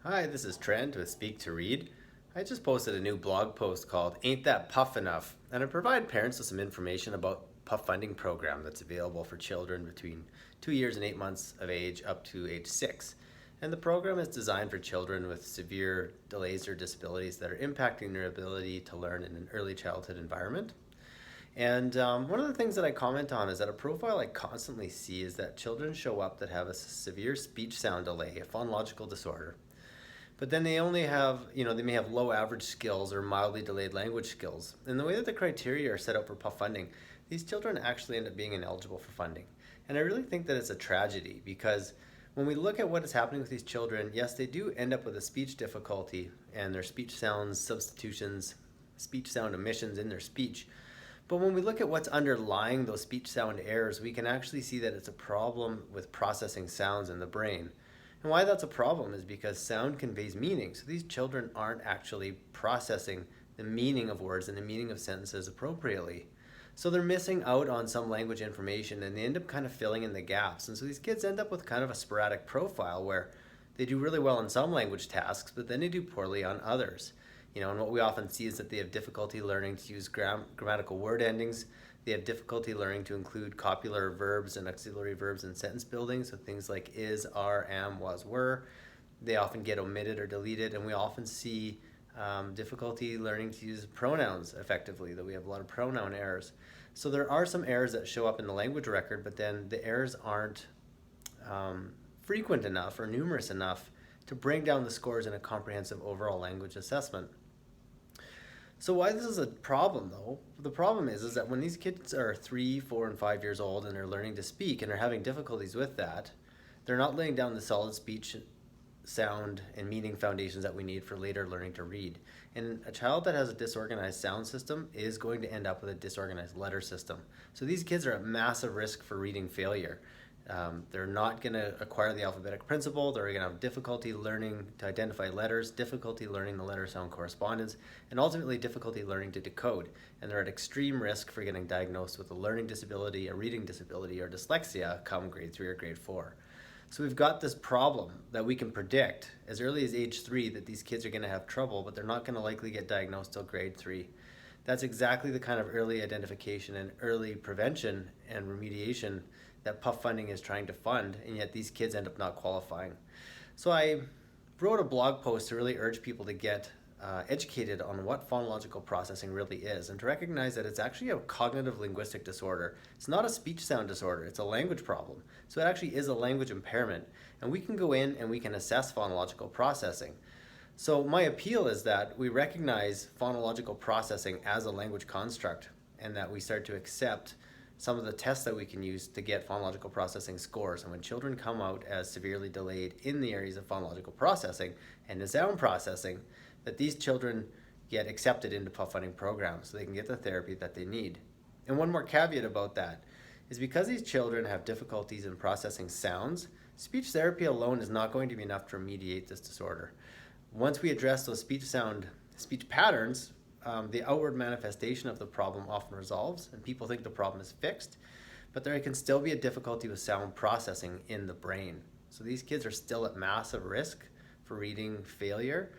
Hi, this is Trent with Speak2Read. I just posted a new blog post called Ain't That PUF Enough? And I provide parents with some information about PUF funding program that's available for children between 2 years and 8 months of age up to age 6. And the program is designed for children with severe delays or disabilities that are impacting their ability to learn in an early childhood environment. And one of the things that I comment on is that a profile I constantly see is that children show up that have a severe speech sound delay, a phonological disorder. But then they only have, they may have low average skills or mildly delayed language skills. And the way that the criteria are set out for PUF funding, these children actually end up being ineligible for funding. And I really think that it's a tragedy because when we look at what is happening with these children, yes, they do end up with a speech difficulty and their speech sounds substitutions, speech sound omissions in their speech. But when we look at what's underlying those speech sound errors, we can actually see that it's a problem with processing sounds in the brain. And why that's a problem is because sound conveys meaning. So these children aren't actually processing the meaning of words and the meaning of sentences appropriately. So they're missing out on some language information and they end up kind of filling in the gaps. And so these kids end up with kind of a sporadic profile where they do really well in some language tasks, but then they do poorly on others. And what we often see is that they have difficulty learning to use grammatical word endings. They have difficulty learning to include copular verbs and auxiliary verbs in sentence building, so things like is, are, am, was, were. They often get omitted or deleted, and we often see difficulty learning to use pronouns effectively, that we have a lot of pronoun errors. So there are some errors that show up in the language record, but then the errors aren't frequent enough or numerous enough to bring down the scores in a comprehensive overall language assessment. So why this is a problem though, the problem is that when these kids are 3, 4, and 5 years old and they're learning to speak and are having difficulties with that, they're not laying down the solid speech, sound, and meaning foundations that we need for later learning to read. And a child that has a disorganized sound system is going to end up with a disorganized letter system. So these kids are at massive risk for reading failure. They're not going to acquire the alphabetic principle. They're going to have difficulty learning to identify letters, difficulty learning the letter-sound correspondence, and ultimately difficulty learning to decode. And they're at extreme risk for getting diagnosed with a learning disability, a reading disability, or dyslexia come grade 3 or grade 4. So we've got this problem that we can predict as early as age 3 that these kids are going to have trouble, but they're not going to likely get diagnosed till grade 3. That's exactly the kind of early identification and early prevention and remediation that PUF funding is trying to fund, and yet these kids end up not qualifying. So I wrote a blog post to really urge people to get educated on what phonological processing really is and to recognize that it's actually a cognitive linguistic disorder. It's not a speech sound disorder, it's a language problem. So it actually is a language impairment, and we can go in and we can assess phonological processing. So my appeal is that we recognize phonological processing as a language construct and that we start to accept some of the tests that we can use to get phonological processing scores. And when children come out as severely delayed in the areas of phonological processing and the sound processing, that these children get accepted into PUF funding programs so they can get the therapy that they need. And one more caveat about that is because these children have difficulties in processing sounds, speech therapy alone is not going to be enough to remediate this disorder. Once we address those speech patterns, the outward manifestation of the problem often resolves and people think the problem is fixed, but there can still be a difficulty with sound processing in the brain. So these kids are still at massive risk for reading failure,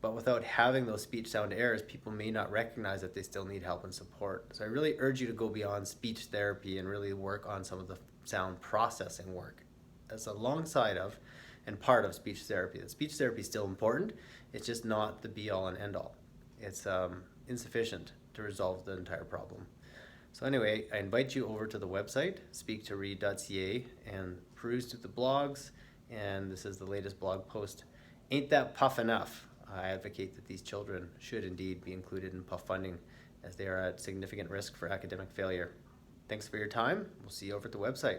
but without having those speech sound errors, people may not recognize that they still need help and support. So I really urge you to go beyond speech therapy and really work on some of the sound processing work as alongside of and part of speech therapy. The speech therapy is still important, it's just not the be all and end all. It's insufficient to resolve the entire problem. So anyway, I invite you over to the website, speak2read.ca, and peruse through the blogs, and this is the latest blog post. Ain't that PUF enough? I advocate that these children should indeed be included in PUF funding as they are at significant risk for academic failure. Thanks for your time. We'll see you over at the website.